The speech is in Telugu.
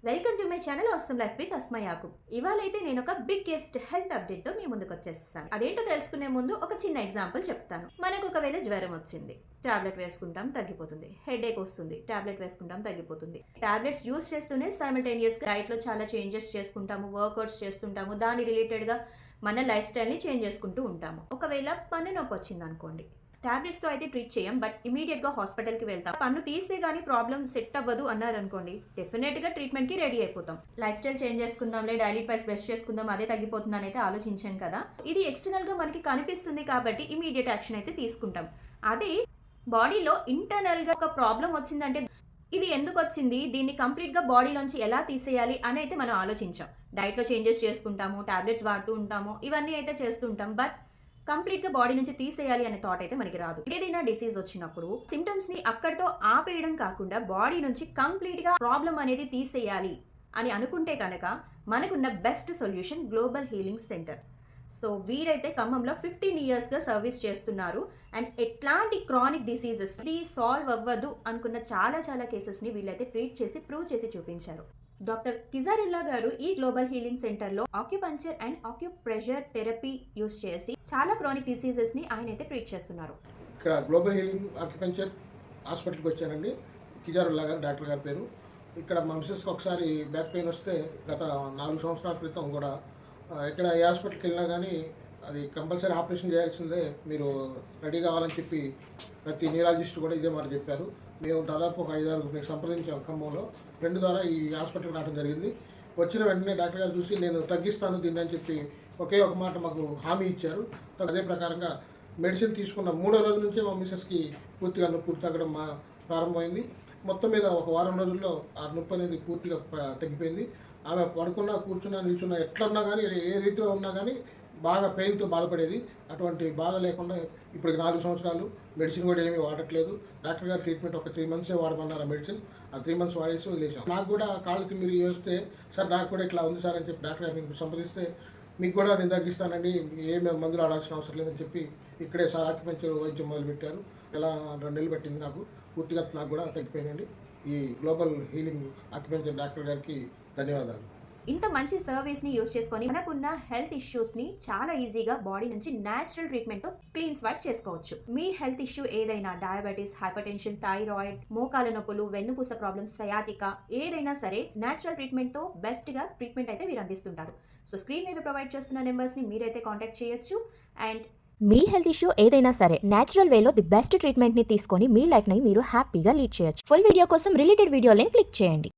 Welcome to my channel awesome life with Asma Yakub. ఇవాళ అయితే నేను ఒక బిగ్గెస్ట్ హెల్త్ అప్డేట్ తో మీ ముందుకు వచ్చేస్తాను. అదేంటో తెలుసుకునే ముందు ఒక చిన్న ఎగ్జాంపుల్ చెప్తాను. మనకు ఒకవేళ జ్వరం వచ్చింది, టాబ్లెట్ వేసుకుంటాం తగ్గిపోతుంది. హెడేక్ వస్తుంది, టాబ్లెట్ వేసుకుంటాం తగ్గిపోతుంది. టాబ్లెట్స్ యూస్ చేస్తూనే సైమల్టేనియస్ గా డైట్ లో చాలా చేంజెస్ చేసుకుంటాము, వర్కౌట్స్ చేస్తుంటాము, దాని రిలేటెడ్ గా మన లైఫ్ స్టైల్ ని చేంజ్ చేసుకుంటూ ఉంటాము. ఒకవేళ పన్ను నొప్పి వచ్చింది అనుకోండి, టాబ్లెట్స్తో అయితే ట్రీట్ చేయం, బట్ ఇమీడియట్గా హాస్పిటల్కి వెళ్తాం. పన్ను తీస్తే కానీ ప్రాబ్లం సెట్ అవ్వదు అన్నారనుకోండి, డెఫినెట్గా ట్రీట్మెంట్కి రెడీ అయిపోతాం. లైఫ్ స్టైల్ చేంజ్ చేసుకుందాంలే, డైలీ వైస్ బ్రష్ చేసుకుందాం, అదే తగ్గిపోతుందని అయితే ఆలోచించాం కదా. ఇది ఎక్స్టర్నల్గా మనకి కనిపిస్తుంది కాబట్టి ఇమీడియట్ యాక్షన్ అయితే తీసుకుంటాం. అదే బాడీలో ఇంటర్నల్గా ఒక ప్రాబ్లం వచ్చిందంటే ఇది ఎందుకు వచ్చింది, దీన్ని కంప్లీట్గా బాడీలోంచి ఎలా తీసేయాలి అని అయితే మనం ఆలోచించాం. డైట్లో చేంజెస్ చేసుకుంటాము, టాబ్లెట్స్ వాడుతూ ఉంటాము, ఇవన్నీ అయితే చేస్తుంటాం. బట్ కంప్లీట్గా బాడీ నుంచి తీసేయాలి అనే థాట్ అయితే మనకి రాదు. ఏదైనా డిసీజ్ వచ్చినప్పుడు సిమ్టమ్స్ ని అక్కడితో ఆపేయడం కాకుండా బాడీ నుంచి కంప్లీట్గా ప్రాబ్లం అనేది తీసేయాలి అని అనుకుంటే కనుక మనకున్న best solution global healing center. So వీరైతే ఖమ్మంలో 15 yearsగా సర్వీస్ చేస్తున్నారు. అండ్ ఎట్లాంటి క్రానిక్ డిసీజెస్ సాల్వ్ అవ్వదు అనుకున్న చాలా కేసెస్ని వీళ్ళైతే ట్రీట్ చేసి ప్రూవ్ చేసి చూపించారు. డాక్టర్ కిజారిల్లా గారు ఈ గ్లోబల్ హీలింగ్ సెంటర్లో acupuncture and acupressure therapy use చేసి చాలా క్రానిక్ డిసీజెస్ని ఆయన అయితే ట్రీట్ చేస్తున్నారు. ఇక్కడ గ్లోబల్ హీలింగ్ ఆక్యుపంక్చర్ హాస్పిటల్కి వచ్చానండి. కిజారుల్లా గారు డాక్టర్ గారి పేరు. ఇక్కడ మా మిస్సెస్కి ఒకసారి బ్యాక్ పెయిన్ వస్తే గత 4 సంవత్సరాల క్రితం కూడా ఇక్కడ ఏ హాస్పిటల్కి వెళ్ళినా కానీ అది కంపల్సరీ ఆపరేషన్ చేయాల్సిందే, మీరు రెడీ కావాలని చెప్పి ప్రతి న్యూరాలజిస్ట్ కూడా ఇదే మాట చెప్పారు. మేము దాదాపు ఒక 5-6 సంప్రదించాం ఖమ్మంలో. ఫ్రెండ్ ద్వారా ఈ హాస్పిటల్కి రావడం జరిగింది. వచ్చిన వెంటనే డాక్టర్ గారు చూసి నేను తగ్గిస్తాను దీన్ని అని చెప్పి ఒకే ఒక మాట మాకు హామీ ఇచ్చారు. అదే ప్రకారంగా మెడిసిన్ తీసుకున్న 3వ రోజు నుంచే మా మిస్సెస్కి పూర్తిగా నొప్పి తగ్గడం ప్రారంభమైంది. మొత్తం మీద ఒక వారం రోజుల్లో ఆ నొప్పి అనేది పూర్తిగా తగ్గిపోయింది. ఆమె పడుకున్నా, కూర్చున్నా, నిల్చున్నా, ఎట్లున్నా కానీ, ఏ రీతిలో ఉన్నా కానీ బాగా పెయిన్తో బాధపడేది. అటువంటి బాధ లేకుండా ఇప్పుడు 4 సంవత్సరాలు మెడిసిన్ కూడా ఏమీ వాడట్లేదు. డాక్టర్ గారు ట్రీట్మెంట్ ఒక 3 months వాడమన్నారు. ఆ మెడిసిన్ ఆ 3 months వాడేసి వదిలేసాం. నాకు కూడా కాళ్ళకి మీరు వేస్తే సార్ నాకు కూడా ఇట్లా ఉంది సార్ అని చెప్పి డాక్టర్ గారిని సంప్రదిస్తే మీకు కూడా నేను తగ్గిస్తానండి, ఏమేమి మందులు ఆడాల్సిన అవసరం లేదని చెప్పి ఇక్కడే సార్ ఆక్యుపంక్చర్ వైద్యం మొదలుపెట్టారు. ఇలా 2 నెలలు పట్టింది నాకు, పూర్తిగా నాకు కూడా తగ్గిపోయినండి. ఈ గ్లోబల్ హీలింగ్ ఆక్యుపంక్చర్ డాక్టర్ గారికి ధన్యవాదాలు. ఇంత మంచి సర్వీస్ని యూస్ చేసుకొని మనకున్న హెల్త్ ఇష్యూస్ని చాలా ఈజీగా బాడీ నుంచి న్యాచురల్ ట్రీట్మెంట్తో క్లీన్ స్వైప్ చేసుకోవచ్చు. మీ హెల్త్ ఇష్యూ ఏదైనా, డయాబెటీస్, హైపర్టెన్షన్, థైరాయిడ్, మోకాల నొప్పులు, వెన్నుపూస ప్రాబ్లమ్స్, సయాటికా, ఏదైనా సరే న్యాచురల్ ట్రీట్మెంట్తో బెస్ట్గా ట్రీట్మెంట్ అయితే వీరు అందిస్తుంటారు. సో స్క్రీన్ మీద ప్రొవైడ్ చేస్తున్న నెంబర్స్ని మీరైతే కాంటాక్ట్ చేయొచ్చు. అండ్ మీ హెల్త్ ఇష్యూ ఏదైనా సరే న్యాచురల్ వేలో ది బెస్ట్ ట్రీట్మెంట్ని తీసుకొని మీ లైఫ్ని మీరు హ్యాపీగా లీడ్ చేయొచ్చు. ఫుల్ వీడియో కోసం రిలేటెడ్ వీడియో లింక్ క్లిక్ చేయండి.